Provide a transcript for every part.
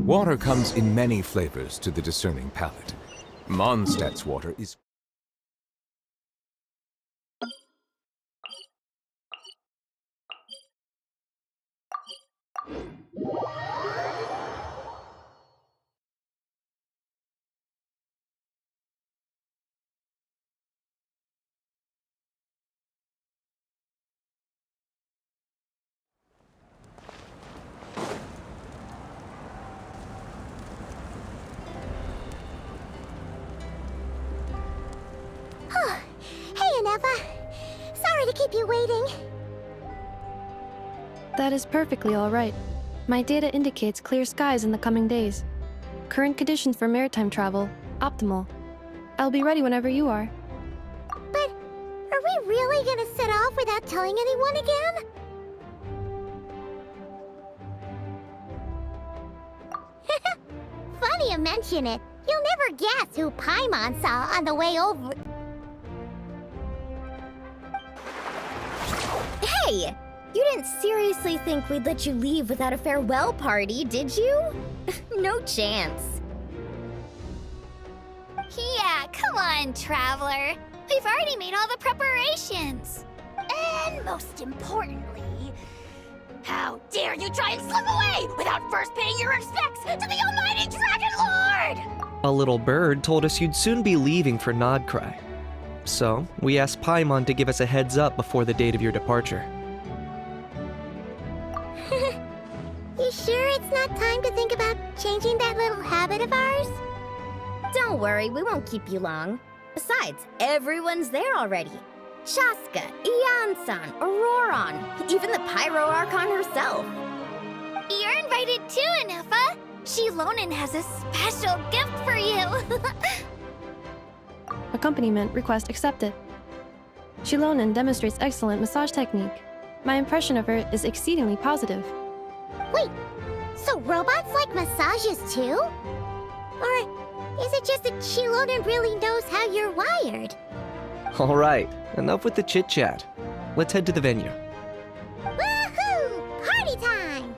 Water comes in many flavors to the discerning palate. Mondstadt's water is... Hey, Anefa. Sorry to keep you waiting. That is perfectly all right. My data indicates clear skies in the coming days. Current conditions for maritime travel, optimal. I'll be ready whenever you are. But are we really gonna set off without telling anyone again? Funny you mention it. You'll never guess who Paimon saw on the way over. Hey! You didn't seriously think we'd let you leave without a farewell party, did you? No chance. Yeah, come on, Traveler. We've already made all the preparations. And most importantly, how dare you try and slip away without first paying your respects to the almighty Dragon Lord! A little bird told us you'd soon be leaving for Nod-Krai. So, we asked Paimon to give us a heads up before the date of your departure. You sure it's not time to think about changing that little habit of ours? Don't worry, we won't keep you long. Besides, everyone's there already. Shaska, Ian-san, Auroron, even the Pyro Archon herself. You're invited too, Anefa. Shilonen has a special gift for you. Accompaniment request accepted. Shilonen demonstrates excellent massage technique. My impression of her is exceedingly positive. Wait, so robots like massages too? Or is it just that Shilonen really knows how you're wired? Alright, enough with the chit-chat. Let's head to the venue. Woohoo! Party time!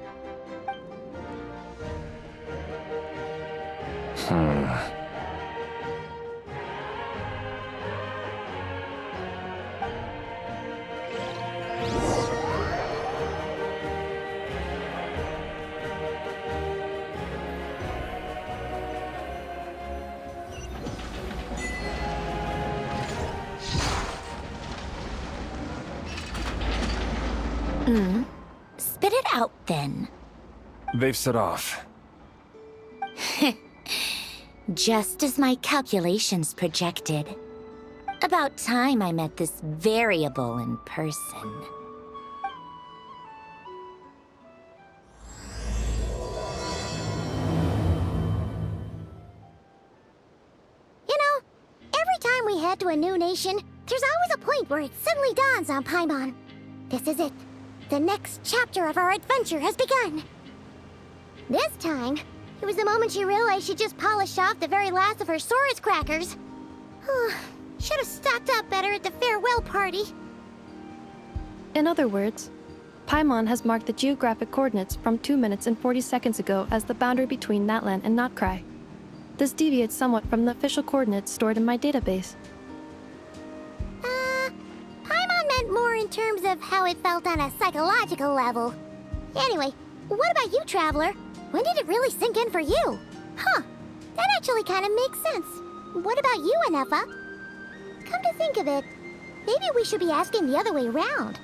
Spit it out, then. They've set off. Just as my calculations projected. About time I met this variable in person. You know, every time we head to a new nation, there's always a point where it suddenly dawns on Paimon. This is it. The next chapter of our adventure has begun. This time, it was the moment she realized she just polished off the very last of her Saurus crackers. Should have stocked up better at the farewell party. In other words, Paimon has marked the geographic coordinates from 2 minutes and 40 seconds ago as the boundary between Natlan and Nod-Krai. This deviates somewhat from the official coordinates stored in my database. Paimon meant more in terms of how it felt on a psychological level. Anyway, what about you, Traveler? When did it really sink in for you? Huh, that actually kind of makes sense. What about you, Anefa? Come to think of it, maybe we should be asking the other way around.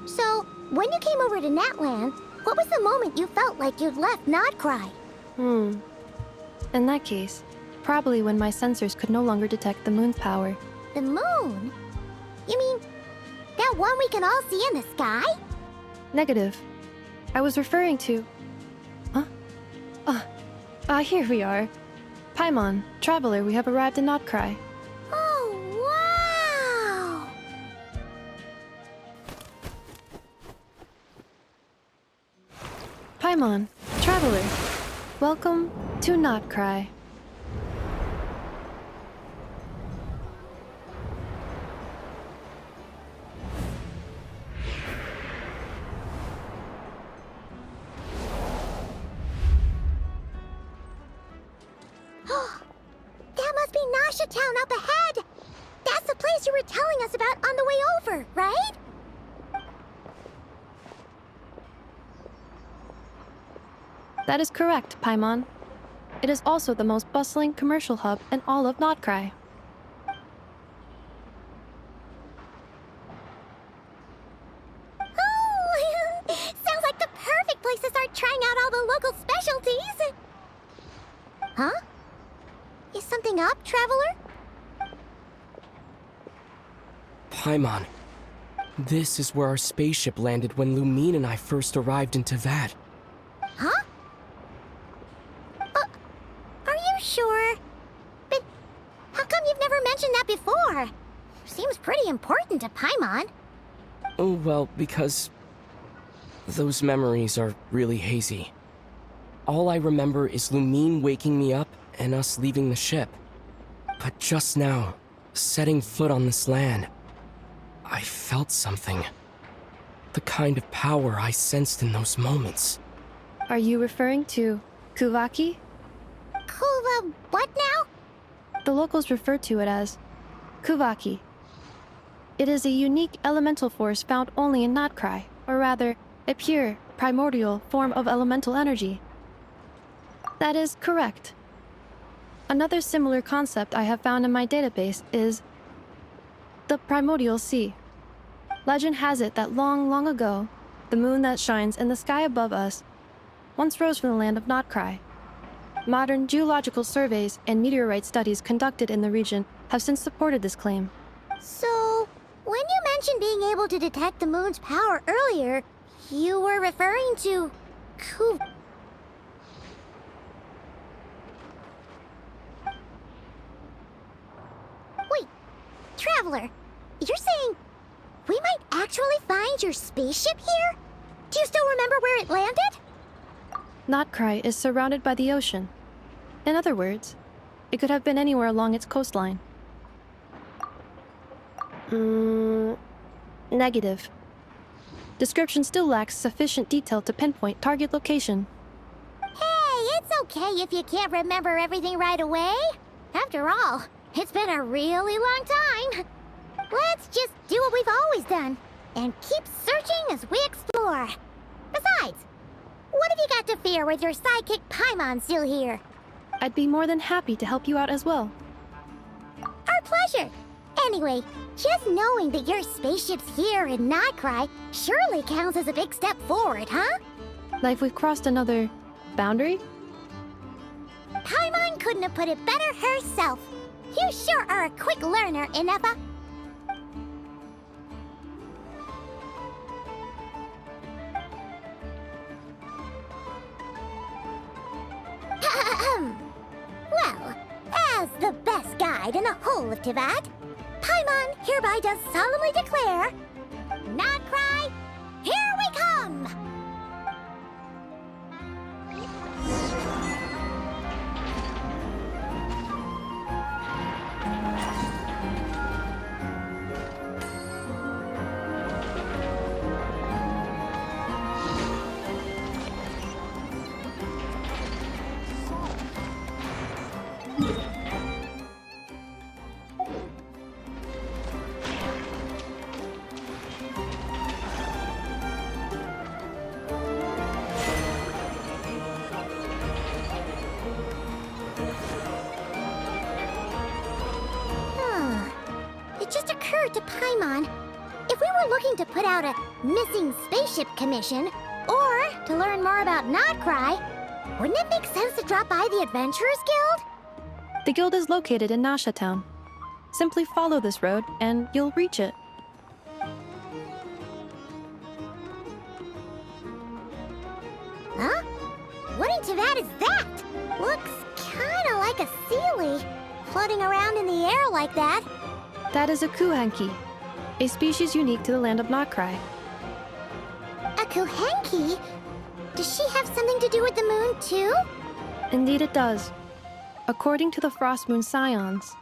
So, when you came over to Natlan, what was the moment you felt like you'd left Nod-Krai? In that case, probably when my sensors could no longer detect the moon's power. The moon? You mean, that one we can all see in the sky? Negative. I was referring to... Here we are. Paimon, Traveler, we have arrived in Nod-Krai. Oh, wow! Paimon, Traveler, welcome to Nod-Krai. Nasha Town up ahead! That's the place you were telling us about on the way over, right? That is correct, Paimon. It is also the most bustling commercial hub in all of Nod-Krai. Oh, sounds like the perfect place to start trying out all the local specialties. Huh? Is something up, Traveler? Paimon, this is where our spaceship landed when Lumine and I first arrived in Teyvat. Huh? Are you sure? But how come you've never mentioned that before? Seems pretty important to Paimon. Oh, well, because those memories are really hazy. All I remember is Lumine waking me up and us leaving the ship. But just now, setting foot on this land, I felt something. The kind of power I sensed in those moments. Are you referring to Kuvaki? Kuva, what now? The locals refer to it as Kuvaki. It is a unique elemental force found only in Nod-Krai, or rather, a pure, primordial form of elemental energy. That is correct. Another similar concept I have found in my database is the primordial sea. Legend has it that long, long ago, the moon that shines in the sky above us once rose from the land of Nod-Krai. Modern geological surveys and meteorite studies conducted in the region have since supported this claim. So, when you mentioned being able to detect the moon's power earlier, you were referring to Wait, Traveler, you're saying we might actually find your spaceship here? Do you still remember where it landed? Nod-Krai is surrounded by the ocean. In other words, it could have been anywhere along its coastline. Negative. Description still lacks sufficient detail to pinpoint target location. Hey, it's okay if you can't remember everything right away. After all, it's been a really long time. Let's just do what we've always done, and keep searching as we explore. Besides, what have you got to fear with your sidekick Paimon still here? I'd be more than happy to help you out as well. Our pleasure. Anyway, just knowing that your spaceship's here in Nod-Krai surely counts as a big step forward, huh? Like we've crossed another boundary? Paimon couldn't have put it better herself. You sure are a quick learner, Inefa. Well, as the best guide in the whole of Teyvat, Paimon hereby does solemnly declare, Nod-Krai, here we come! It just occurred to Paimon, if we were looking to put out a missing spaceship commission, or to learn more about Nod-Krai, wouldn't it make sense to drop by the Adventurers Guild? The guild is located in Nasha Town. Simply follow this road and you'll reach it. Huh? What in Teyvat is that? Looks kinda like a Sealy, floating around in the air like that. That is a Kuhanki, a species unique to the land of Nod-Krai. A Kuhenki? Does she have something to do with the moon, too? Indeed it does. According to the Frost Moon Scions,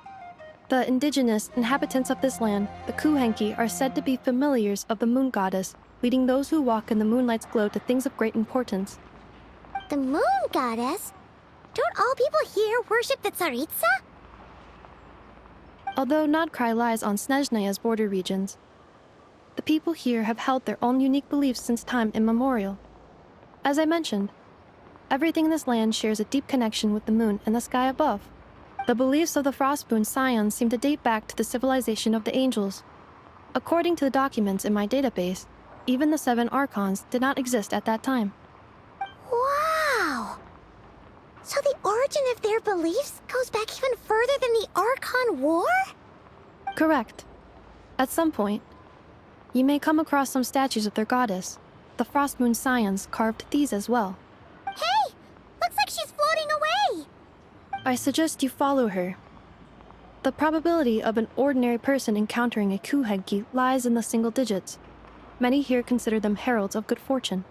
the indigenous inhabitants of this land, the Kuhenki, are said to be familiars of the moon goddess, leading those who walk in the moonlight's glow to things of great importance. The moon goddess? Don't all people here worship the Tsaritsa? Although Nod-Krai lies on Snezhnaya's border regions, the people here have held their own unique beliefs since time immemorial. As I mentioned, everything in this land shares a deep connection with the moon and the sky above. The beliefs of the Frostmoon Scions seem to date back to the civilization of the angels. According to the documents in my database, even the 7 Archons did not exist at that time. Wow! So the origin of their beliefs goes back even further than the Archon War? Correct. At some point, you may come across some statues of their goddess. The Frostmoon Scions carved these as well. Hey! Looks like she's floating away! I suggest you follow her. The probability of an ordinary person encountering a Kuhenki lies in the single digits. Many here consider them heralds of good fortune.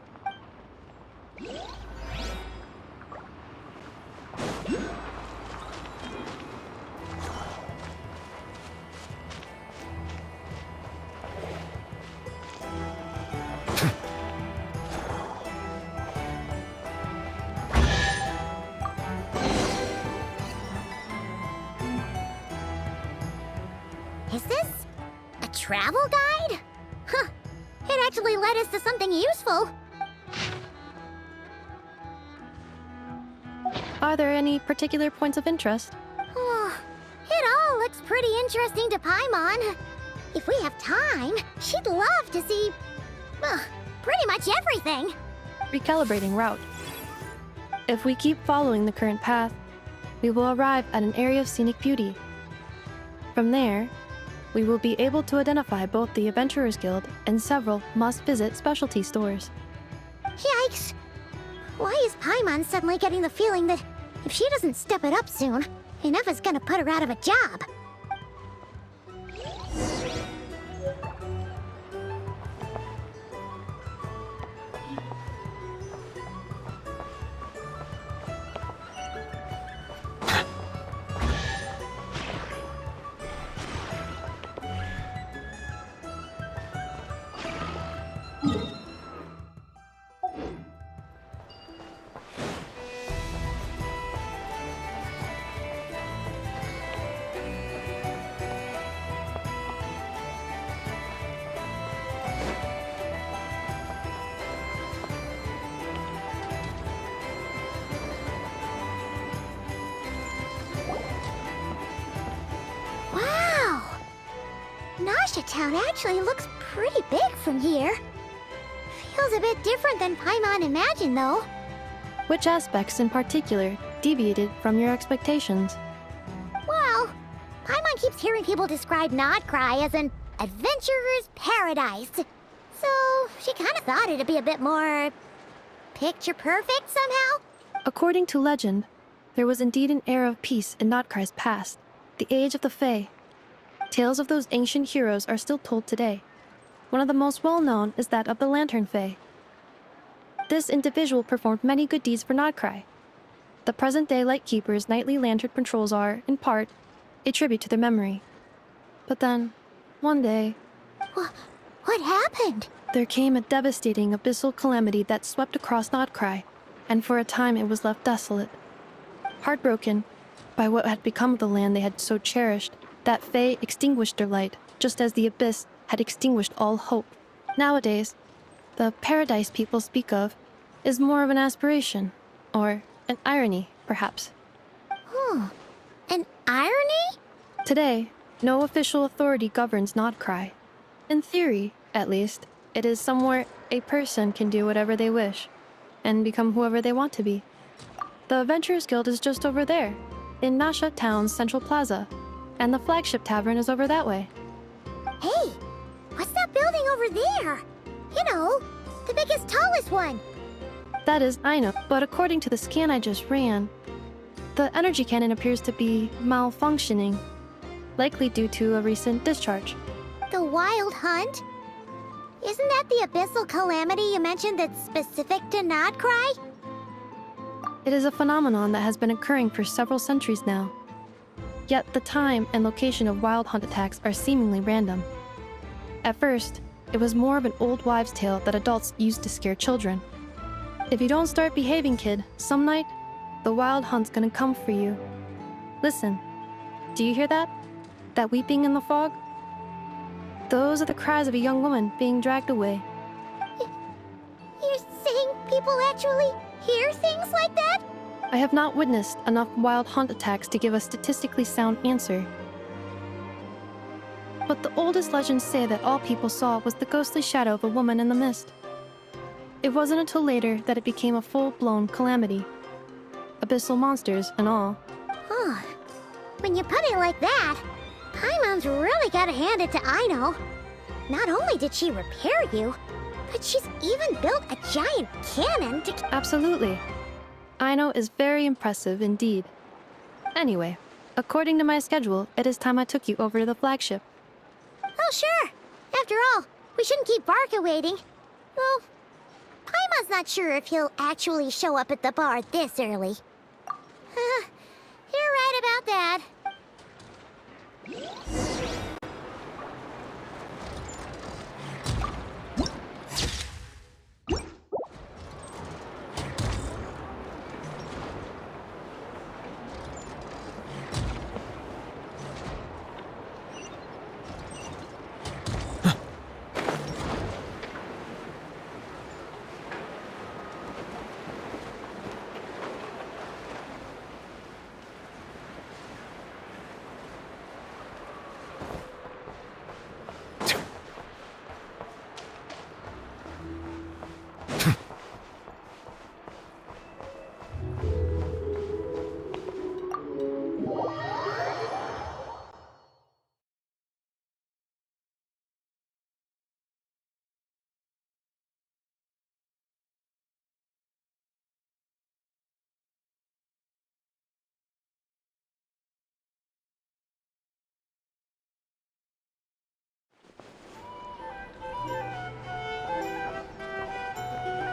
Is this a travel guide? Huh. It actually led us to something useful. Are there any particular points of interest? Oh, it all looks pretty interesting to Paimon. If we have time, she'd love to see... pretty much everything. Recalibrating route. If we keep following the current path, we will arrive at an area of scenic beauty. From there, we will be able to identify both the Adventurers Guild and several must-visit specialty stores. Yikes! Why is Paimon suddenly getting the feeling that if she doesn't step it up soon, Ineva's gonna put her out of a job? Town actually looks pretty big from here. Feels a bit different than Paimon imagined, though. Which aspects in particular deviated from your expectations? Well, Paimon keeps hearing people describe Nod-Krai as an adventurer's paradise. So she kind of thought it'd be a bit more picture perfect somehow. According to legend, there was indeed an era of peace in Nod-Krai's past, the Age of the Fae. Tales of those ancient heroes are still told today. One of the most well-known is that of the Lantern Fae. This individual performed many good deeds for Nod-Krai. The present-day Lightkeeper's nightly lantern patrols are, in part, a tribute to their memory. But then, one day... What happened? There came a devastating abyssal calamity that swept across Nod-Krai, and for a time it was left desolate. Heartbroken by what had become of the land they had so cherished, that Fae extinguished their light, just as the abyss had extinguished all hope. Nowadays, the paradise people speak of is more of an aspiration, or an irony, perhaps. An irony? Today, no official authority governs Nod-Krai. In theory, at least, it is somewhere a person can do whatever they wish, and become whoever they want to be. The Adventurers Guild is just over there, in Nasha Town's Central Plaza, and the flagship tavern is over that way. Hey, what's that building over there? You know, the biggest, tallest one. That is, I know, but according to the scan I just ran, the energy cannon appears to be malfunctioning, likely due to a recent discharge. The Wild Hunt? Isn't that the abyssal calamity you mentioned that's specific to Nod-Krai? It is a phenomenon that has been occurring for several centuries now. Yet the time and location of Wild Hunt attacks are seemingly random. At first, it was more of an old wives' tale that adults used to scare children. If you don't start behaving, kid, some night, the Wild Hunt's gonna come for you. Listen, do you hear that? That weeping in the fog? Those are the cries of a young woman being dragged away. You're saying people actually hear things like that? I have not witnessed enough wild hunt attacks to give a statistically sound answer. But the oldest legends say that all people saw was the ghostly shadow of a woman in the mist. It wasn't until later that it became a full-blown calamity. Abyssal monsters and all. Oh, when you put it like that, Paimon's really gotta hand it to Aino. Not only did she repair you, but she's even built a giant cannon to... Absolutely. Aino is very impressive indeed. Anyway, according to my schedule, it is time I took you over to the flagship. Oh, sure. After all, we shouldn't keep Varka waiting. Well, Paimon's not sure if he'll actually show up at the bar this early. You're right about that.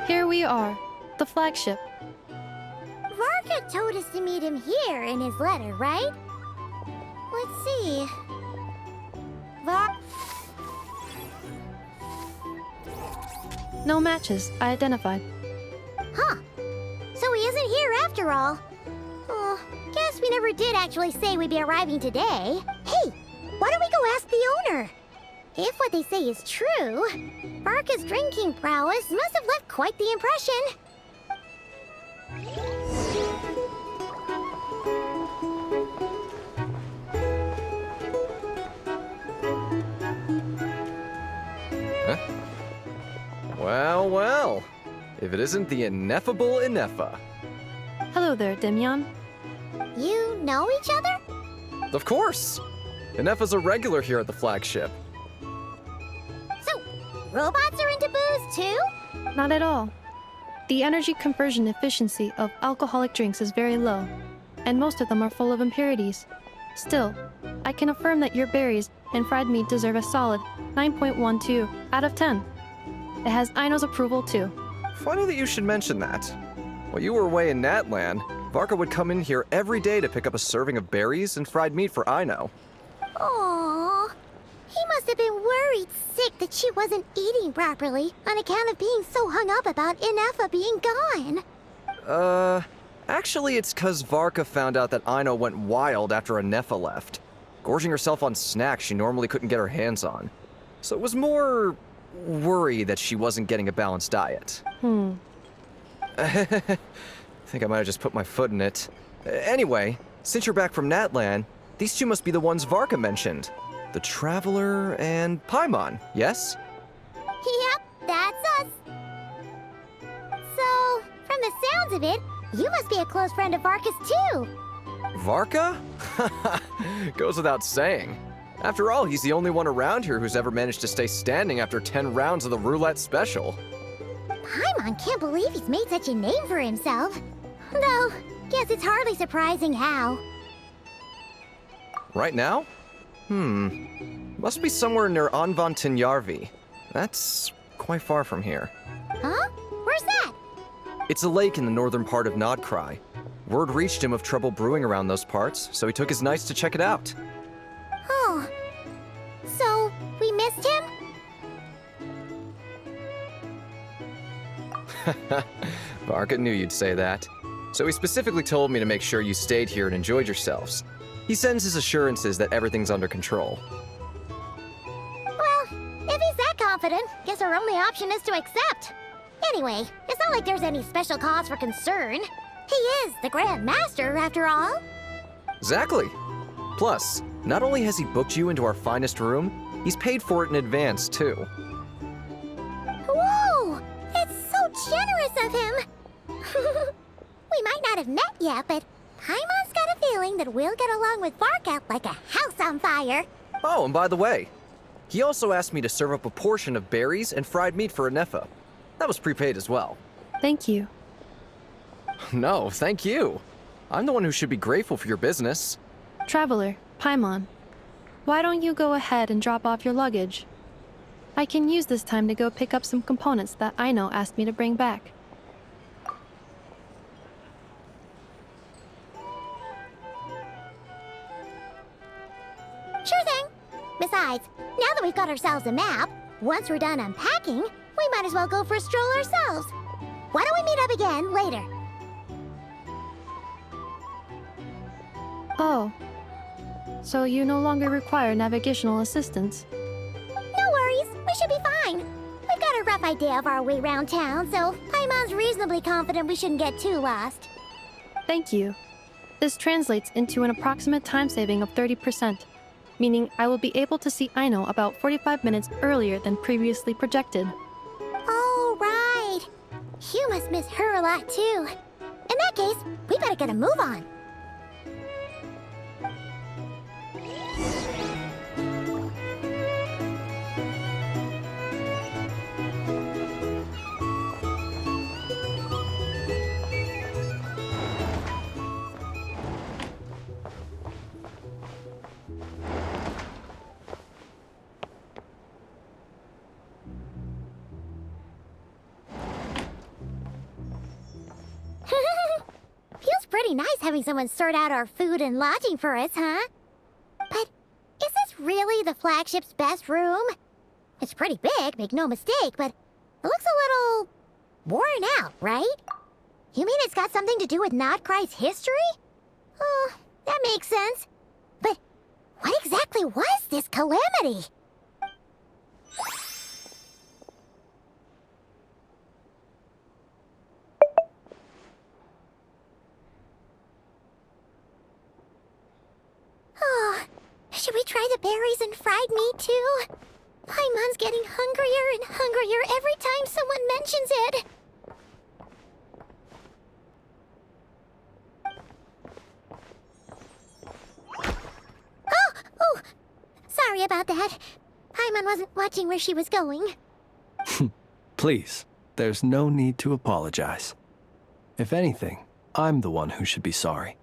Here we are, the flagship. Varka told us to meet him here in his letter, right? Let's see. No matches, I identified. Huh. So he isn't here after all. Oh, guess we never did actually say we'd be arriving today. Hey, why don't we go ask the owner? If what they say is true, Varka's drinking prowess must have left quite the impression. Huh? Well, well. If it isn't the ineffable Inefa. Hello there, Demyon. You know each other? Of course! Inefa's a regular here at the flagship. So, robots are into booze too? Not at all. The energy conversion efficiency of alcoholic drinks is very low, and most of them are full of impurities. Still, I can affirm that your berries and fried meat deserve a solid 9.12 out of 10. It has Aino's approval too. Funny that you should mention that. While you were away in Natland, Varka would come in here every day to pick up a serving of berries and fried meat for Aino. Aww. He must have been worried sick that she wasn't eating properly on account of being so hung up about Inefa being gone. Actually it's 'cause Varka found out that Aino went wild after Inefa left, gorging herself on snacks she normally couldn't get her hands on. So it was more worry that she wasn't getting a balanced diet. I think I might have just put my foot in it. Anyway, since you're back from Natland, these two must be the ones Varka mentioned. The Traveler and Paimon, yes? Yep, that's us. So, from the sounds of it, you must be a close friend of Varka's too. Varka? Goes without saying. After all, he's the only one around here who's ever managed to stay standing after 10 rounds of the roulette special. Paimon can't believe he's made such a name for himself. Though, guess it's hardly surprising how. Right now? Must be somewhere near Anvantinyarvi. That's quite far from here. Huh? Where's that? It's a lake in the northern part of Nod-Krai. Word reached him of trouble brewing around those parts, so he took his knights to check it out. Oh. So, we missed him? Varka knew you'd say that. So he specifically told me to make sure you stayed here and enjoyed yourselves. He sends his assurances that everything's under control. Well, if he's that confident, guess our only option is to accept. Anyway, it's not like there's any special cause for concern. He is the Grand Master, after all. Exactly. Plus, not only has he booked you into our finest room, he's paid for it in advance, too. Whoa! It's so generous of him! We might not have met yet, but Paimon's got a feeling that we'll get along with Varka like a house on fire. Oh, and by the way, he also asked me to serve up a portion of berries and fried meat for Anefa. That was prepaid as well. Thank you. No, thank you. I'm the one who should be grateful for your business. Traveler, Paimon, why don't you go ahead and drop off your luggage? I can use this time to go pick up some components that Aino asked me to bring back. Sure thing. Besides, now that we've got ourselves a map, once we're done unpacking, we might as well go for a stroll ourselves. Why don't we meet up again later? Oh. So you no longer require navigational assistance? No worries, we should be fine. We've got a rough idea of our way around town, so Paimon's reasonably confident we shouldn't get too lost. Thank you. This translates into an approximate time saving of 30%, meaning I will be able to see Aino about 45 minutes earlier than previously projected. Oh, right. You must miss her a lot, too. In that case, we better get a move on. Feels pretty nice having someone sort out our food and lodging for us, huh? But is this really the flagship's best room? It's pretty big, make no mistake, but it looks a little worn out, right? You mean it's got something to do with Nod-Krai's history? Oh, that makes sense. But what exactly was this calamity? Oh, should we try the berries and fried meat too? Paimon's getting hungrier and hungrier every time someone mentions it. Oh, sorry about that. Paimon wasn't watching where she was going. Please, there's no need to apologize. If anything, I'm the one who should be sorry.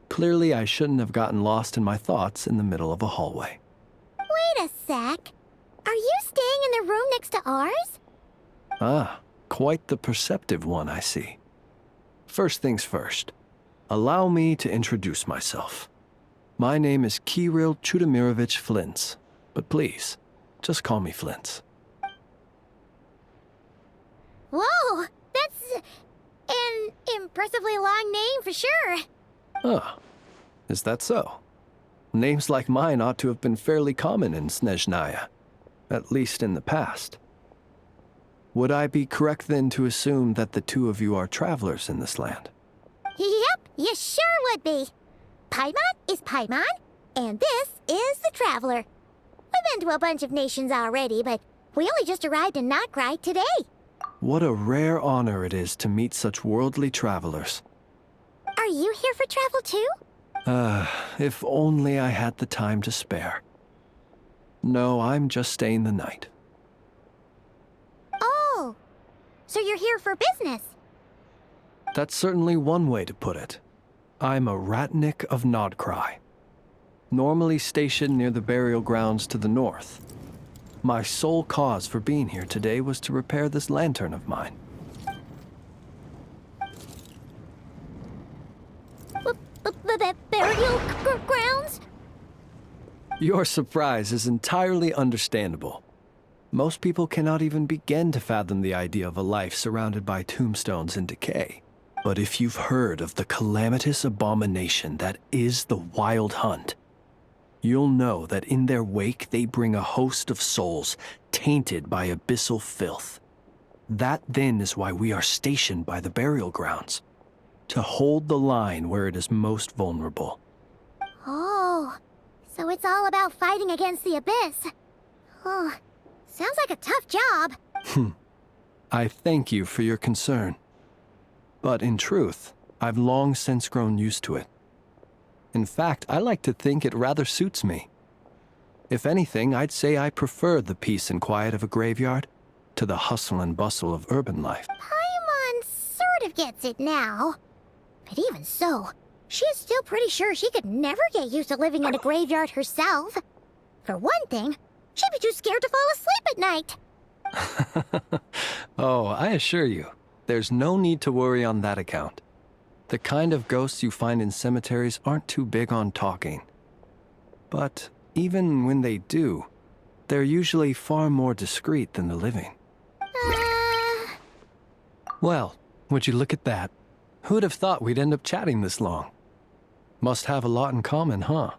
Clearly, I shouldn't have gotten lost in my thoughts in the middle of a hallway. Wait a sec. Are you staying in the room next to ours? Ah, quite the perceptive one, I see. First things first, allow me to introduce myself. My name is Kirill Chudamirovich Flintz, but please, just call me Flintz. Whoa, that's an impressively long name for sure. Ah, is that so? Names like mine ought to have been fairly common in Snezhnaya, at least in the past. Would I be correct then to assume that the two of you are travelers in this land? Yep, you sure would be. Paimon is Paimon, and this is the Traveler. We've been to a bunch of nations already, but we only just arrived in Nod-Krai today. What a rare honor it is to meet such worldly travelers. Are you here for travel too? If only I had the time to spare. No, I'm just staying the night. Oh, so you're here for business? That's certainly one way to put it. I'm a Ratnik of Nod-Krai, normally stationed near the burial grounds to the north. My sole cause for being here today was to repair this lantern of mine. Burial grounds? Your surprise is entirely understandable. Most people cannot even begin to fathom the idea of a life surrounded by tombstones and decay. But if you've heard of the calamitous abomination that is the Wild Hunt, you'll know that in their wake they bring a host of souls tainted by abyssal filth. That then is why we are stationed by the burial grounds, to hold the line where it is most vulnerable. Oh, so it's all about fighting against the abyss. Oh, sounds like a tough job. I thank you for your concern. But in truth, I've long since grown used to it. In fact, I like to think it rather suits me. If anything, I'd say I prefer the peace and quiet of a graveyard to the hustle and bustle of urban life. Paimon sort of gets it now. But even so, she's still pretty sure she could never get used to living in a graveyard herself. For one thing, she'd be too scared to fall asleep at night. Oh, I assure you, there's no need to worry on that account. The kind of ghosts you find in cemeteries aren't too big on talking. But even when they do, they're usually far more discreet than the living. Well, would you look at that? Who'd have thought we'd end up chatting this long? Must have a lot in common, huh?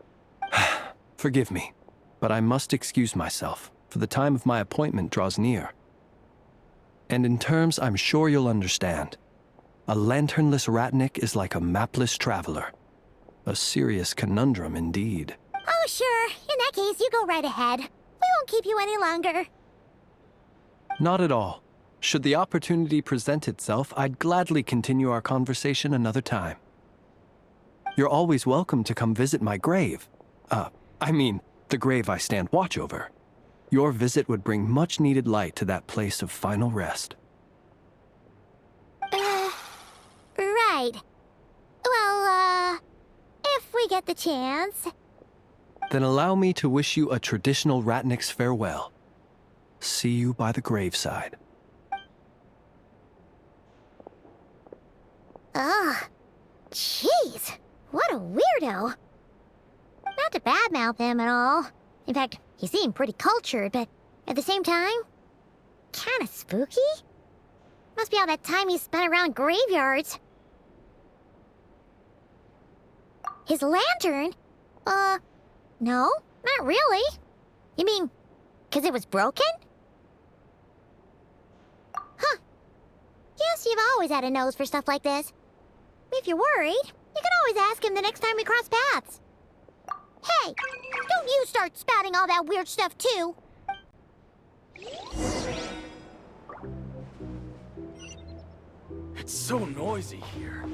Forgive me, but I must excuse myself, for the time of my appointment draws near. And in terms I'm sure you'll understand, a lanternless ratnik is like a mapless traveler. A serious conundrum indeed. Oh, sure. In that case, you go right ahead. We won't keep you any longer. Not at all. Should the opportunity present itself, I'd gladly continue our conversation another time. You're always welcome to come visit my grave. I mean, the grave I stand watch over. Your visit would bring much-needed light to that place of final rest. Right. Well, if we get the chance. Then allow me to wish you a traditional ratnik's farewell. See you by the graveside. Ugh. Jeez. What a weirdo. Not to badmouth him at all. In fact, he seemed pretty cultured, but at the same time, kinda spooky? Must be all that time he spent around graveyards. His lantern? No, not really. You mean, 'cause it was broken? Huh. Guess you've always had a nose for stuff like this. If you're worried, you can always ask him the next time we cross paths. Hey, don't you start spouting all that weird stuff too. It's so noisy here.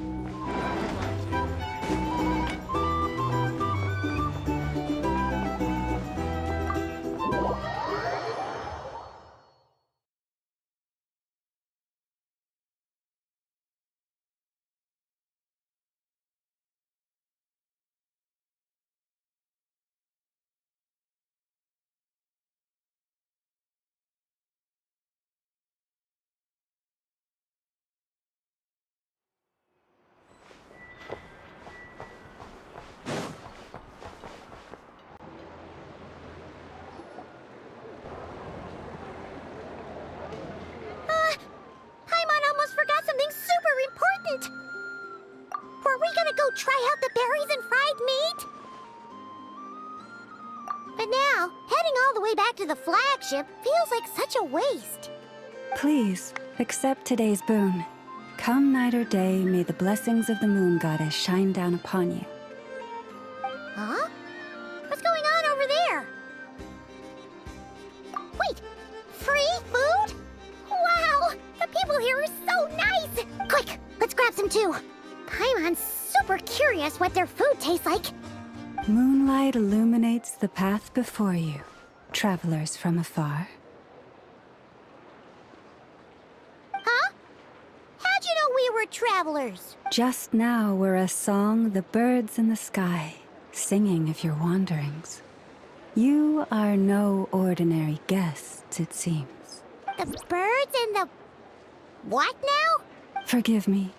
Paimon almost forgot something super important. Were we gonna go try out the berries and fried meat? But now, heading all the way back to the flagship feels like such a waste. Please, accept today's boon. Come night or day, may the blessings of the moon goddess shine down upon you. Huh? What's going on over there? Wait, free food? Wow, the people here are so nice! Quick, let's grab some too. Paimon's super curious what their food tastes like. Moonlight illuminates the path before you, travelers from afar. Huh? How'd you know we were travelers? Just now were a song the birds in the sky, singing of your wanderings. You are no ordinary guests, it seems. The birds and the... what now? Forgive me.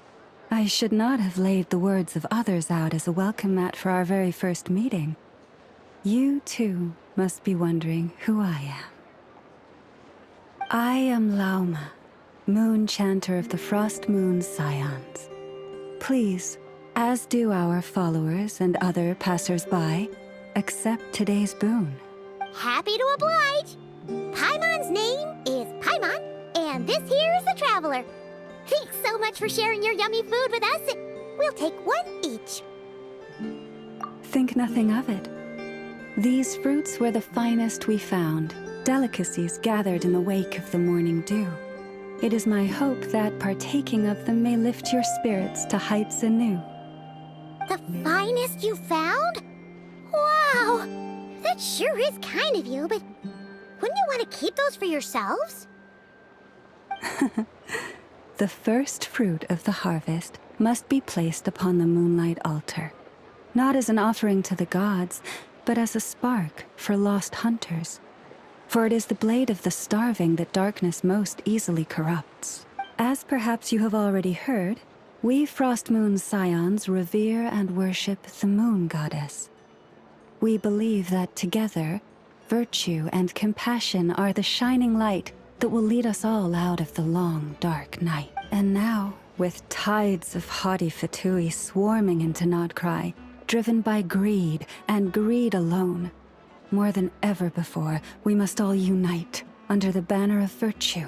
I should not have laid the words of others out as a welcome mat for our very first meeting. You, too, must be wondering who I am. I am Lauma, moon chanter of the Frost Moon's scions. Please, as do our followers and other passers-by, accept today's boon. Happy to oblige. Paimon's name is Paimon, and this here is the Traveler. Thanks so much for sharing your yummy food with us. We'll take one each. Think nothing of it. These fruits were the finest we found, delicacies gathered in the wake of the morning dew. It is my hope that partaking of them may lift your spirits to heights anew. The finest you found? Wow! That sure is kind of you, but wouldn't you want to keep those for yourselves? The first fruit of the harvest must be placed upon the moonlight altar, not as an offering to the gods, but as a spark for lost hunters. For it is the blade of the starving that darkness most easily corrupts. As perhaps you have already heard, we Frost Moon Scions revere and worship the Moon Goddess. We believe that together, virtue and compassion are the shining light that will lead us all out of the long, dark night. And now, with tides of haughty Fatui swarming into Nod-Krai, driven by greed and greed alone, more than ever before, we must all unite under the banner of virtue.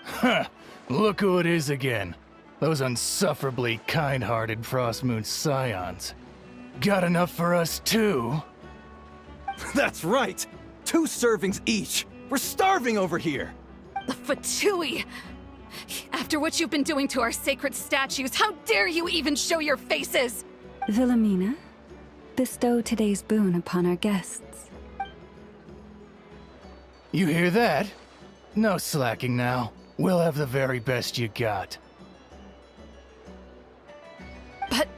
Huh! Look who it is again. Those unsufferably kind-hearted Frost Moon Scions. Got enough for us too? That's right! 2 servings each! We're starving over here! The Fatui! After what you've been doing to our sacred statues, how dare you even show your faces? Wilhelmina, bestow today's boon upon our guests. You hear that? No slacking now. We'll have the very best you got. But,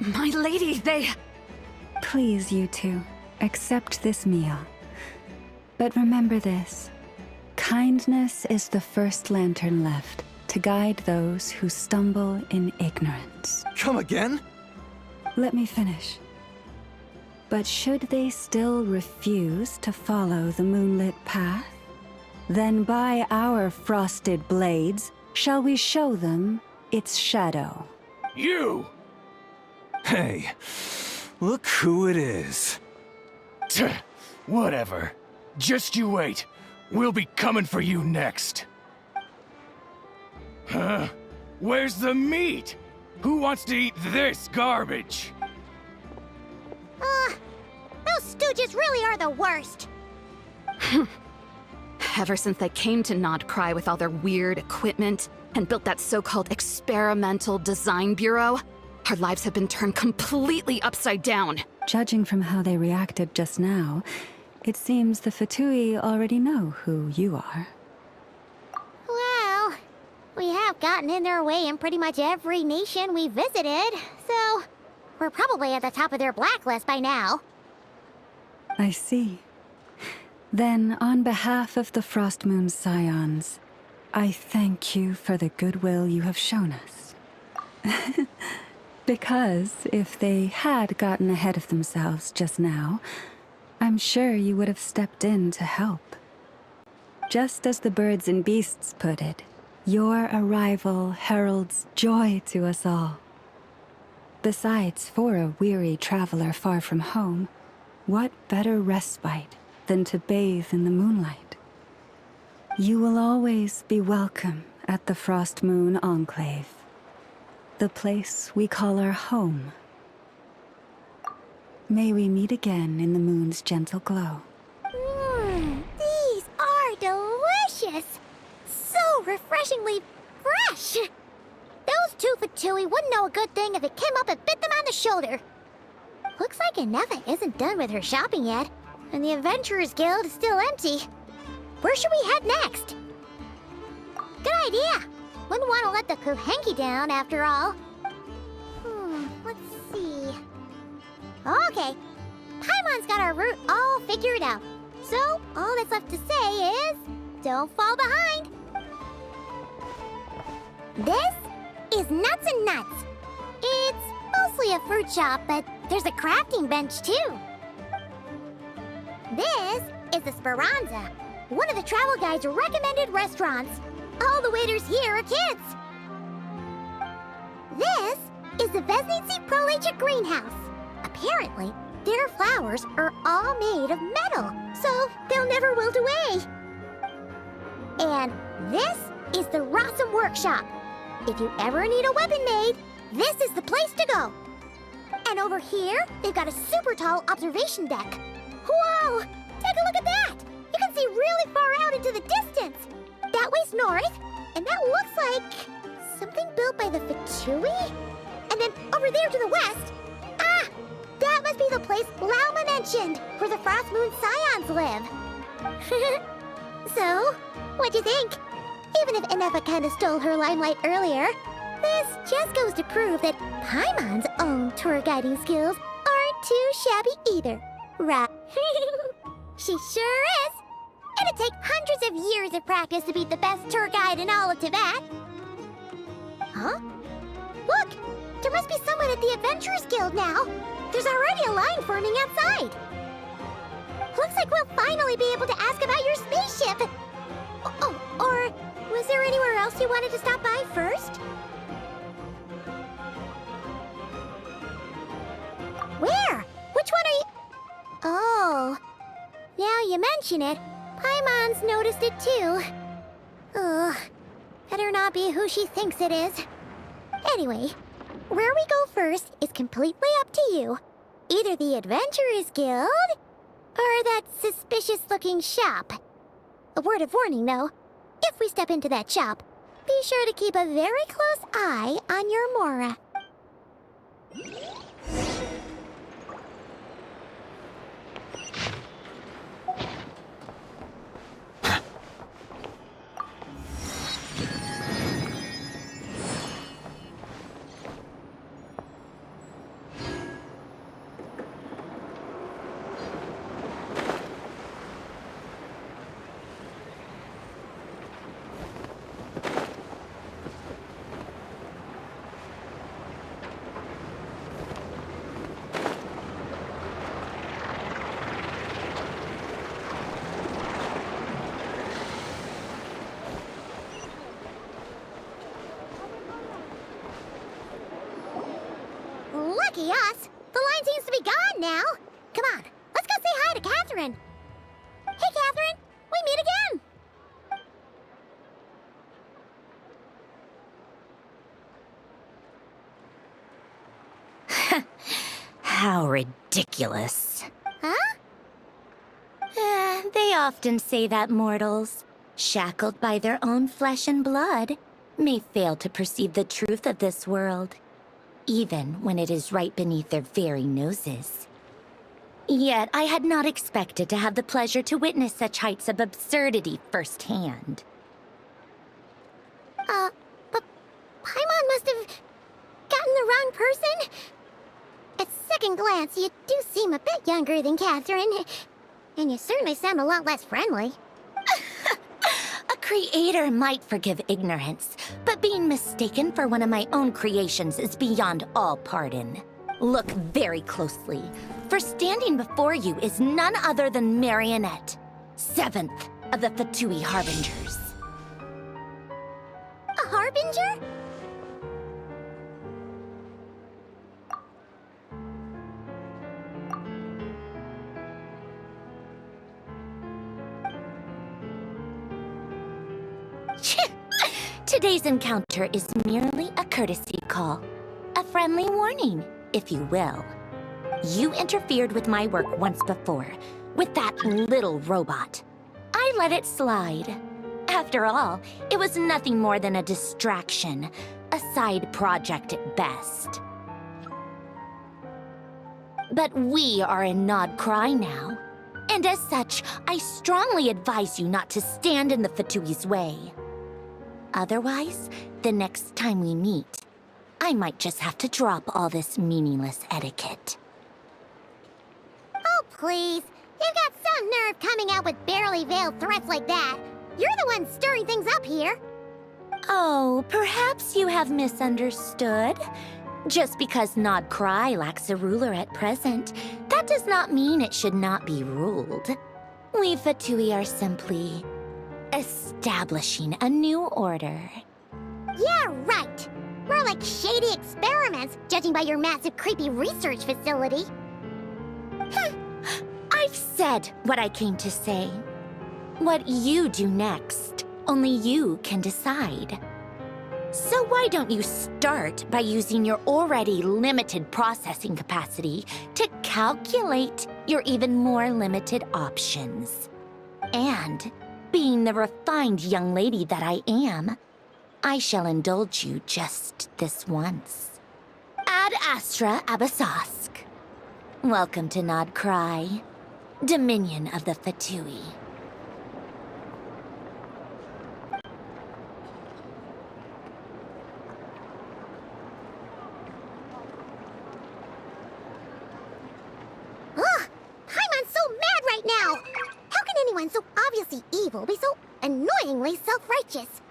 my lady, they... Please, you two, accept this meal. But remember this. Kindness is the first lantern left to guide those who stumble in ignorance. Come again? Let me finish. But should they still refuse to follow the moonlit path, then by our frosted blades shall we show them its shadow. You! Hey, look who it is. Whatever. Just you wait. We'll be coming for you next. Huh? Where's the meat? Who wants to eat this garbage? Those stooges really are the worst. Ever since they came to Nod-Krai with all their weird equipment and built that so-called experimental design bureau, our lives have been turned completely upside down. Judging from how they reacted just now, it seems the Fatui already know who you are. Well, we have gotten in their way in pretty much every nation we visited, so we're probably at the top of their blacklist by now. I see. Then, on behalf of the Frost Moon Scions, I thank you for the goodwill you have shown us. Because if they had gotten ahead of themselves just now, I'm sure you would have stepped in to help. Just as the birds and beasts put it, your arrival heralds joy to us all. Besides, for a weary traveler far from home, what better respite than to bathe in the moonlight? You will always be welcome at the Frost Moon Enclave, the place we call our home. May we meet again in the moon's gentle glow. These are delicious! So refreshingly fresh! Those 2 Fatui wouldn't know a good thing if it came up and bit them on the shoulder. Looks like Inefa isn't done with her shopping yet, and the Adventurers Guild is still empty. Where should we head next? Good idea! Wouldn't want to let the Kuhenki down, after all. Let's see... Okay, Paimon's got our route all figured out. So, all that's left to say is... don't fall behind! This is Nuts and Nuts. It's mostly a fruit shop, but there's a crafting bench, too. This is the Speranza, one of the travel guide's recommended restaurants. All the waiters here are kids. This is the Vesnitsi Prolacha greenhouse. Apparently, their flowers are all made of metal, so they'll never wilt away. And this is the Rossum Workshop. If you ever need a weapon made, this is the place to go. And over here, they've got a super tall observation deck. Whoa! Take a look at that! You can see really far out into the distance. That way's north, and that looks like something built by the Fatui? And then over there to the west, that must be the place Lauma mentioned, where the Frost Moon Scions live. So, what'd you think? Even if Enefa kinda stole her limelight earlier, this just goes to prove that Paimon's own tour guiding skills aren't too shabby either, right? She sure is! It'd take hundreds of years of practice to beat the best tour guide in all of Tibet. Huh? Look! There must be someone at the Adventurers Guild now! There's already a line forming outside! Looks like we'll finally be able to ask about your spaceship! Oh, or was there anywhere else you wanted to stop by first? Where? Which one are you... Oh, now you mention it, Paimon's noticed it too. Ugh, better not be who she thinks it is. Anyway, where we go first is completely up to you. Either the Adventurers Guild, or that suspicious-looking shop. A word of warning, though. If we step into that shop, be sure to keep a very close eye on your Mora. Lucky us! The line seems to be gone now! Come on, let's go say hi to Catherine! Hey, Catherine! We meet again! How ridiculous. Huh? They often say that mortals, shackled by their own flesh and blood, may fail to perceive the truth of this world, even when it is right beneath their very noses. Yet I had not expected to have the pleasure to witness such heights of absurdity firsthand. But Paimon must have gotten the wrong person? At second glance, you do seem a bit younger than Catherine, and you certainly sound a lot less friendly. A creator might forgive ignorance, but being mistaken for one of my own creations is beyond all pardon. Look very closely, for standing before you is none other than Marionette, 7th of the Fatui Harbingers. A Harbinger? Today's encounter is merely a courtesy call. A friendly warning, if you will. You interfered with my work once before, with that little robot. I let it slide. After all, it was nothing more than a distraction, a side project at best. But we are in Nod-Krai now, and as such, I strongly advise you not to stand in the Fatui's way. Otherwise, the next time we meet, I might just have to drop all this meaningless etiquette. Oh, please. You've got some nerve coming out with barely veiled threats like that. You're the one stirring things up here. Oh, perhaps you have misunderstood. Just because Nod-Krai lacks a ruler at present, that does not mean it should not be ruled. We Fatui are simply establishing a new order. Yeah, right. More like shady experiments, judging by your massive, creepy research facility. I've said what I came to say. What you do next, only you can decide. So why don't you start by using your already limited processing capacity to calculate your even more limited options? And, being the refined young lady that I am, I shall indulge you just this once. Ad Astra Abyssosque. Welcome to Nod-Krai, Dominion of the Fatui. Ugh! Paimon's so mad right now! How can anyone so obviously evil be so annoyingly self-righteous?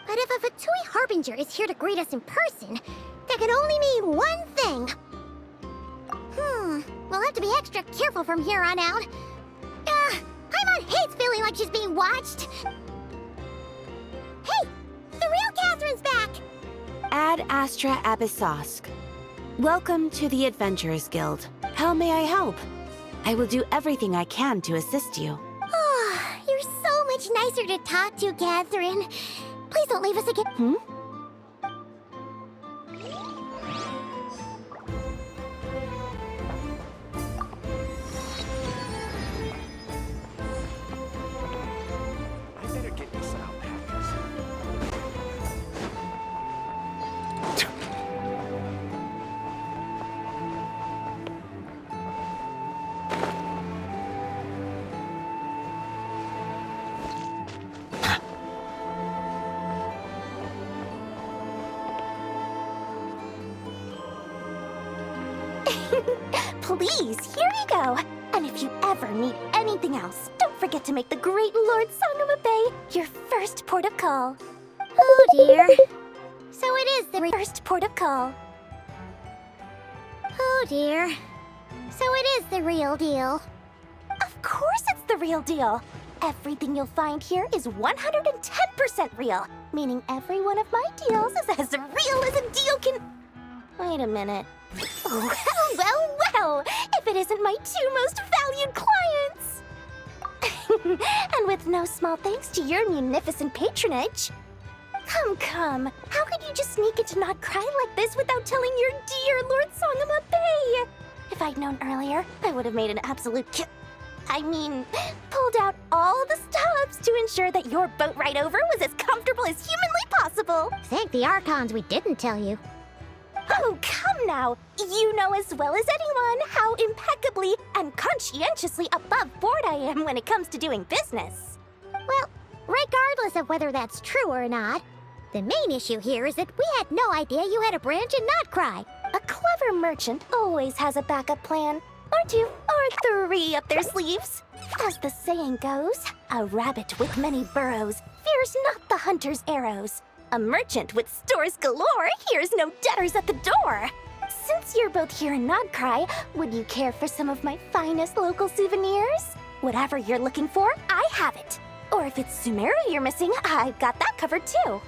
But if a Fatui Harbinger is here to greet us in person, that can only mean one thing. We'll have to be extra careful from here on out. Paimon hates feeling like she's being watched. Hey! The real Catherine's back! Ad Astra Abyssosque. Welcome to the Adventurers Guild. How may I help? I will do everything I can to assist you. Oh, you're so much nicer to talk to, Catherine. Please don't leave us again. Please, here you go. And if you ever need anything else, don't forget to make the great Lord Sangama Bay your first port of call. Oh dear. So it is the first port of call. Oh dear. So it is the real deal. Of course it's the real deal. Everything you'll find here is 110% real, meaning every one of my deals is as real as a deal can... Wait a minute. Oh, well, if it isn't my two most valued clients! And with no small thanks to your munificent patronage. Come, how could you just sneak into Nod-Krai like this without telling your dear Lord Sangama Bay? If I'd known earlier, I would have made an absolute pulled out all the stops to ensure that your boat ride over was as comfortable as humanly possible. Thank the Archons we didn't tell you. Oh, come now! You know as well as anyone how impeccably and conscientiously above board I am when it comes to doing business. Well, regardless of whether that's true or not, the main issue here is that we had no idea you had a branch in Nod-Krai. A clever merchant always has a backup plan, or two, or three up their sleeves. As the saying goes, a rabbit with many burrows fears not the hunter's arrows. A merchant with stores galore hears no debtors at the door. Since you're both here in Nod-Krai, would you care for some of my finest local souvenirs? Whatever you're looking for, I have it. Or if it's Sumeru you're missing, I've got that covered too.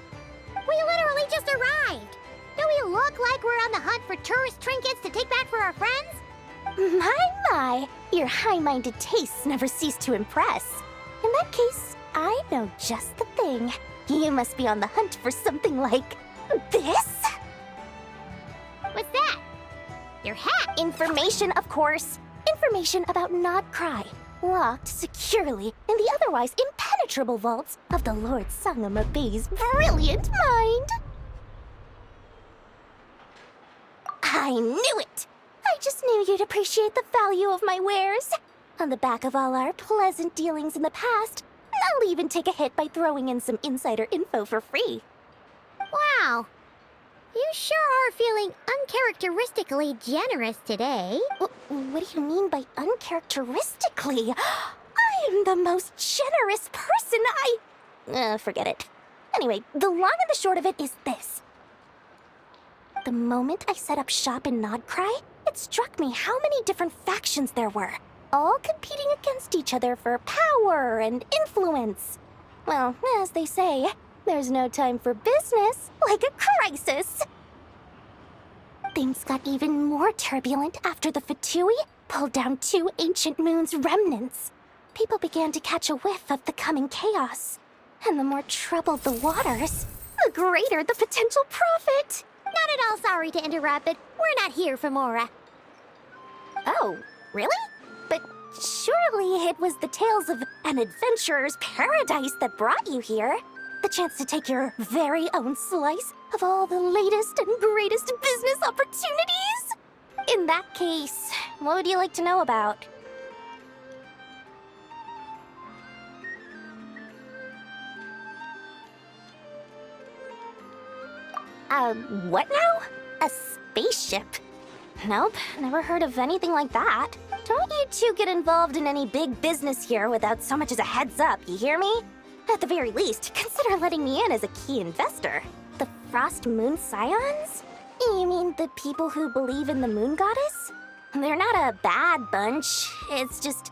We literally just arrived. Do we look like we're on the hunt for tourist trinkets to take back for our friends? My, your high-minded tastes never cease to impress. In that case, I know just the thing. You must be on the hunt for something like this? What's that? Your hat? Information, of course. Information about Nod-Krai, locked securely in the otherwise impenetrable vaults of the Lord Sangama Bay's brilliant mind. I knew it! I just knew you'd appreciate the value of my wares. On the back of all our pleasant dealings in the past, I'll even take a hit by throwing in some insider info for free. Wow. You sure are feeling uncharacteristically generous today. What do you mean by uncharacteristically? I am the most generous person forget it. Anyway, the long and the short of it is this. The moment I set up shop in Nod-Krai, it struck me how many different factions there were, all competing against each other for power and influence. Well, as they say, there's no time for business like a crisis. Things got even more turbulent after the Fatui pulled down 2 ancient moon's remnants. People began to catch a whiff of the coming chaos. And the more troubled the waters, the greater the potential profit. Not at all sorry to interrupt, but we're not here for Mora. Oh, really? But surely it was the tales of an adventurer's paradise that brought you here. The chance to take your very own slice of all the latest and greatest business opportunities? In that case, what would you like to know about? What now? A spaceship? Nope, never heard of anything like that. Don't you two get involved in any big business here without so much as a heads up, you hear me? At the very least, consider letting me in as a key investor. The Frost Moon Scions? You mean the people who believe in the Moon Goddess? They're not a bad bunch, it's just...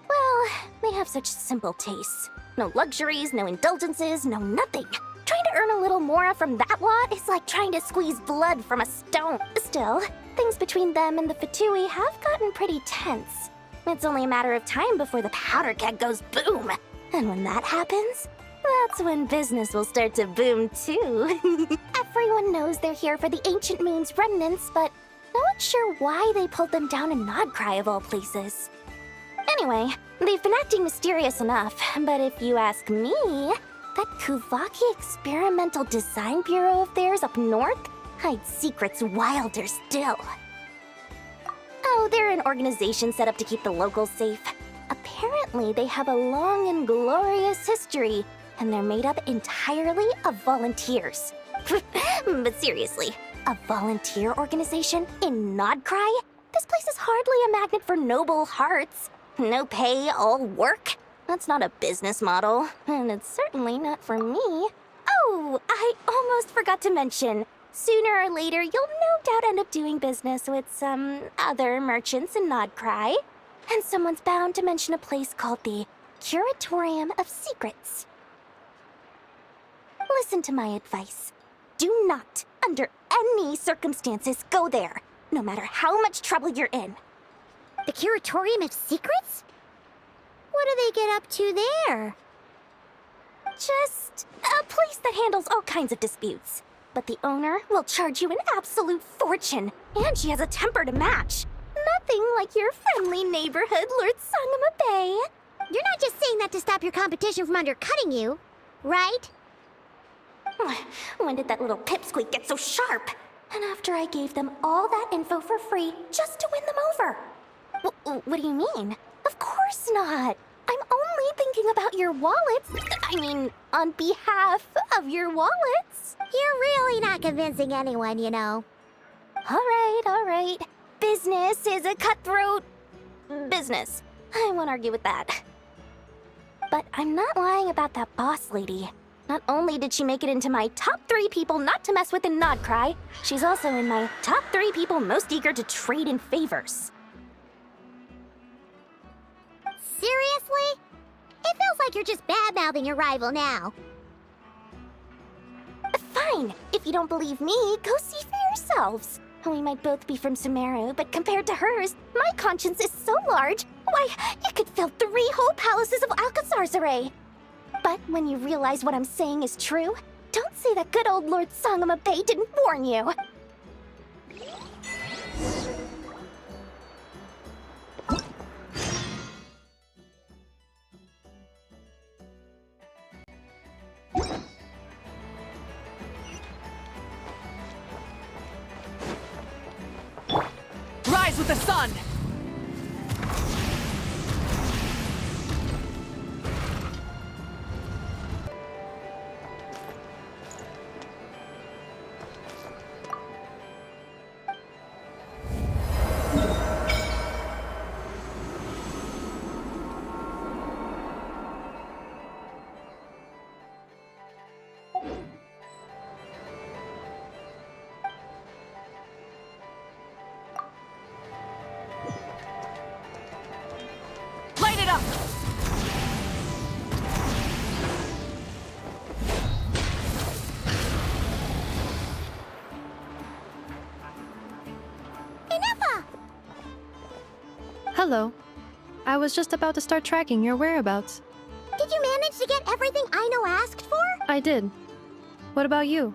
well, they have such simple tastes. No luxuries, no indulgences, no nothing. Trying to earn a little Mora from that lot is like trying to squeeze blood from a stone. Still, things between them and the Fatui have gotten pretty tense. It's only a matter of time before the powder keg goes boom. And when that happens, that's when business will start to boom too. Everyone knows they're here for the Ancient Moon's remnants, but no one's sure why they pulled them down in Nod-Krai of all places. Anyway, they've been acting mysterious enough, but if you ask me, that Kuvaki Experimental Design Bureau of theirs up north hides secrets wilder still. Oh, they're an organization set up to keep the locals safe. Apparently, they have a long and glorious history, and they're made up entirely of volunteers. But seriously, a volunteer organization in Nod-Krai? This place is hardly a magnet for noble hearts. No pay, all work? That's not a business model, and it's certainly not for me. Oh, I almost forgot to mention. Sooner or later, you'll no doubt end up doing business with some other merchants in Nod-Krai. And someone's bound to mention a place called the Curatorium of Secrets. Listen to my advice. Do not, under any circumstances, go there, no matter how much trouble you're in. The Curatorium of Secrets? What do they get up to there? Just a place that handles all kinds of disputes. But the owner will charge you an absolute fortune, and she has a temper to match. Nothing like your friendly neighborhood, Lord Sangama Bay. You're not just saying that to stop your competition from undercutting you, right? When did that little pipsqueak get so sharp? And after I gave them all that info for free just to win them over. What do you mean? Of course not. I'm only thinking about your wallets. I mean, on behalf of your wallets. You're really not convincing anyone, you know. All right. Business is a cutthroat business. I won't argue with that. But I'm not lying about that boss lady. Not only did she make it into my top 3 people not to mess with in Nod-Krai, she's also in my top 3 people most eager to trade in favors. Seriously? It feels like you're just bad-mouthing your rival now. Fine. If you don't believe me, go see for yourselves. We might both be from Sumeru, but compared to hers, my conscience is so large, why, it could fill 3 whole palaces of Alcazar's array. But when you realize what I'm saying is true, don't say that good old Lord Sangama Bay didn't warn you. Rise with the sun! Light it up! Hello. I was just about to start tracking your whereabouts. Did you manage to get everything Aino asked for? I did. What about you?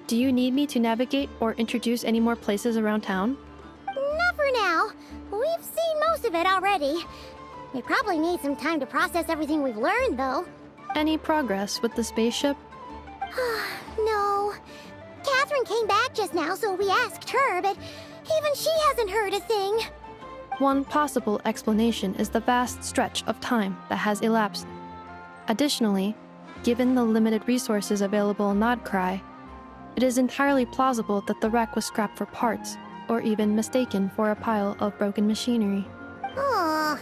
Do you need me to navigate or introduce any more places around town? Not for now. We've seen most of it already. We probably need some time to process everything we've learned, though. Any progress with the spaceship? No. Catherine came back just now, so we asked her, but even she hasn't heard a thing. One possible explanation is the vast stretch of time that has elapsed. Additionally, given the limited resources available in Nod-Krai, it is entirely plausible that the wreck was scrapped for parts, or even mistaken for a pile of broken machinery. Aww.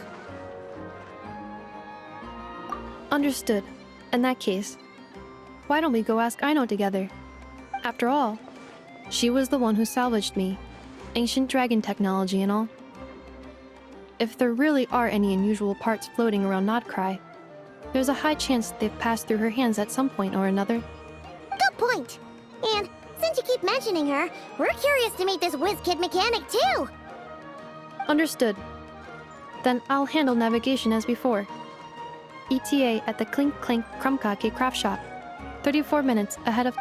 Understood. In that case, why don't we go ask Aino together? After all, she was the one who salvaged me, ancient dragon technology and all. If there really are any unusual parts floating around Nod-Krai, there's a high chance they've passed through her hands at some point or another. Good point. And since you keep mentioning her, we're curious to meet this whiz-kid mechanic too. Understood. Then I'll handle navigation as before. ETA at the Clink Clink Krumkake craft shop. 34 minutes ahead of...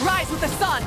Rise with the sun!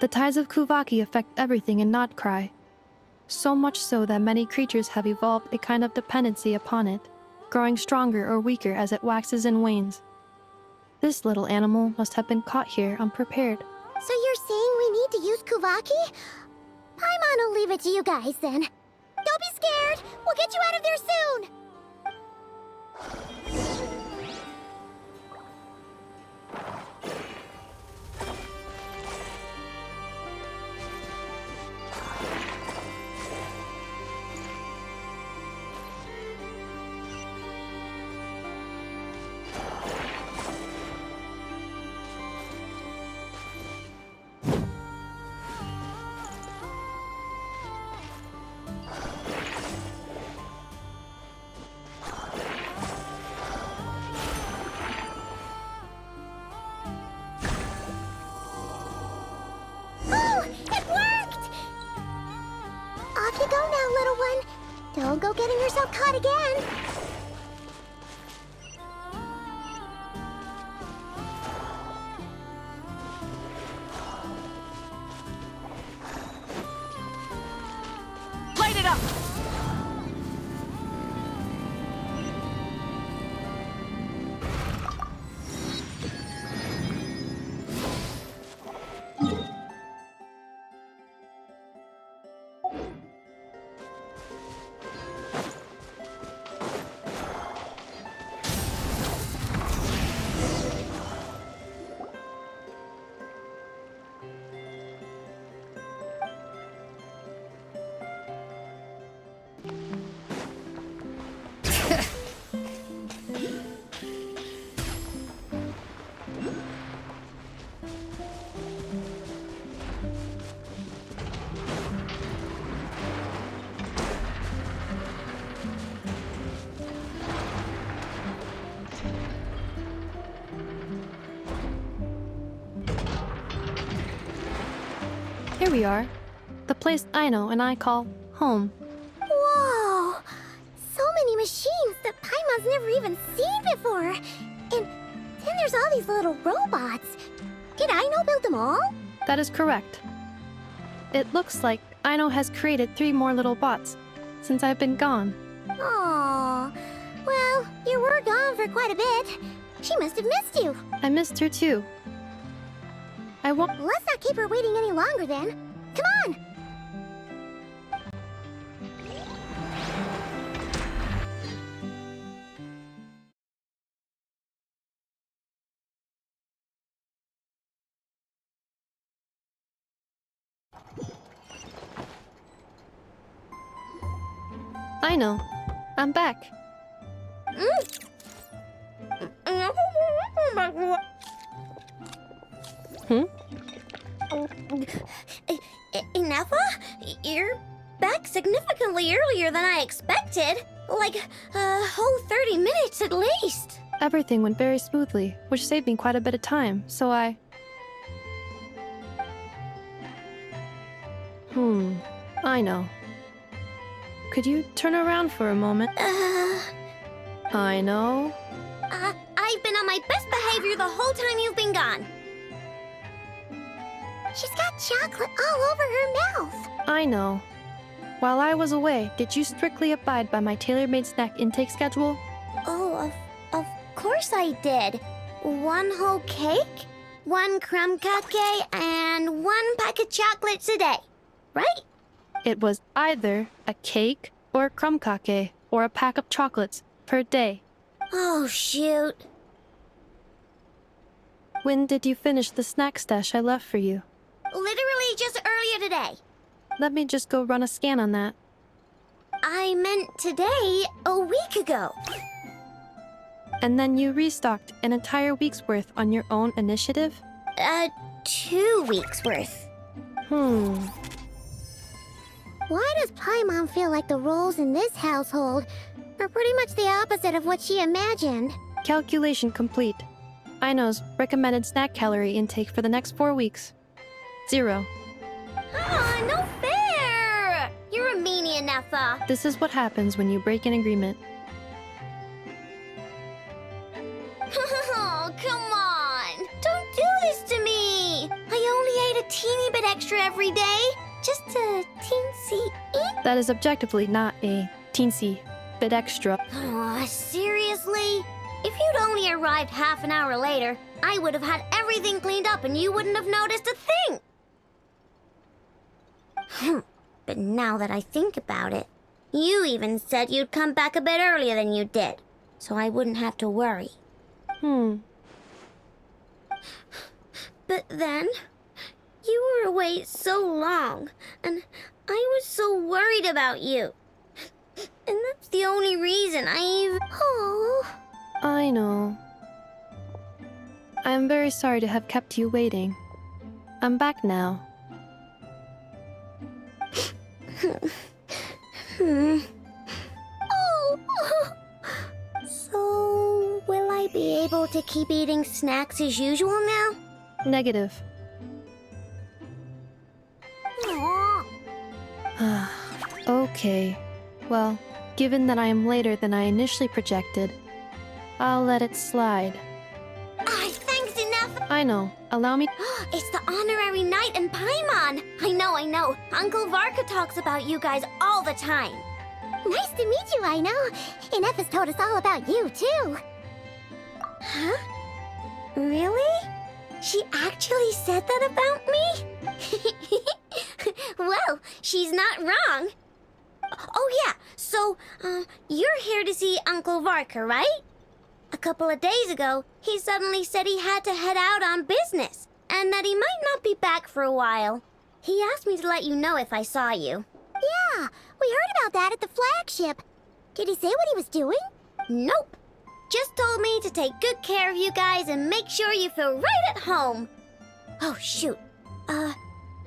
The tides of Kuvaki affect everything in Nod-Krai. So much so that many creatures have evolved a kind of dependency upon it, growing stronger or weaker as it waxes and wanes. This little animal must have been caught here unprepared. So you're saying we need to use Kuvaki? Paimon will leave it to you guys then. Don't be scared! We'll get you out of there soon! Don't go getting yourself caught again! Light it up! Here we are. The place Aino and I call home. Whoa! So many machines that Paimon's never even seen before. And then there's all these little robots. Did Aino build them all? That is correct. It looks like Aino has created 3 more little bots since I've been gone. Aww. Well, you were gone for quite a bit. She must have missed you. I missed her too. I want. Let's not keep her waiting any longer then. Come on! I know. I'm back. Hmm? Ineffa? You're back significantly earlier than I expected. Like, a whole 30 minutes at least. Everything went very smoothly, which saved me quite a bit of time, so I... I know. Could you turn around for a moment? I know. I've been on my best behavior the whole time you've been gone. She's got chocolate all over her mouth. I know. While I was away, did you strictly abide by my tailor-made snack intake schedule? Oh, of course I did. 1 whole cake, 1 crumb cupcake, and 1 pack of chocolates a day. Right? It was either a cake or a crumb cake or a pack of chocolates per day. Oh, shoot. When did you finish the snack stash I left for you? Literally just earlier today. Let me just go run a scan on that. I meant today, a week ago. And then you restocked an entire week's worth on your own initiative? 2 weeks worth. Why does Paimon feel like the roles in this household are pretty much the opposite of what she imagined? Calculation complete. Aino's recommended snack calorie intake for the next 4 weeks. 0. Ah, no fair! You're a meanie, Ineffa. This is what happens when you break an agreement. Oh, come on! Don't do this to me! I only ate a teeny bit extra every day. Just a teensy eat. That is objectively not a teensy bit extra. Oh, seriously? If you'd only arrived half an hour later, I would have had everything cleaned up and you wouldn't have noticed a thing. But now that I think about it, you even said you'd come back a bit earlier than you did, so I wouldn't have to worry. But then, you were away so long, and I was so worried about you. And that's the only reason Oh. I know. I am very sorry to have kept you waiting. I'm back now. So, will I be able to keep eating snacks as usual now? Negative. Okay. Well, given that I am later than I initially projected, I'll let it slide. Thanks enough. I know. Allow me. It's the honorary knight in Paimon. I know. Uncle Varka talks about you guys all the time. Nice to meet you, I know. Ineffa's told us all about you, too. Huh? Really? She actually said that about me? Well, she's not wrong. Oh yeah, so, you're here to see Uncle Varka, right? A couple of days ago, he suddenly said he had to head out on business, and that he might not be back for a while. He asked me to let you know if I saw you. Yeah, we heard about that at the flagship. Did he say what he was doing? Nope. Just told me to take good care of you guys and make sure you feel right at home. Oh, shoot.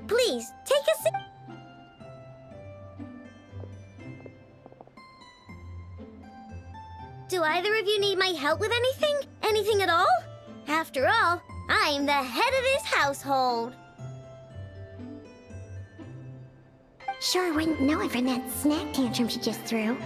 Please, take a sip. Do either of you need my help with anything? Anything at all? After all, I'm the head of this household. Sure wouldn't know it from that snack tantrum she just threw.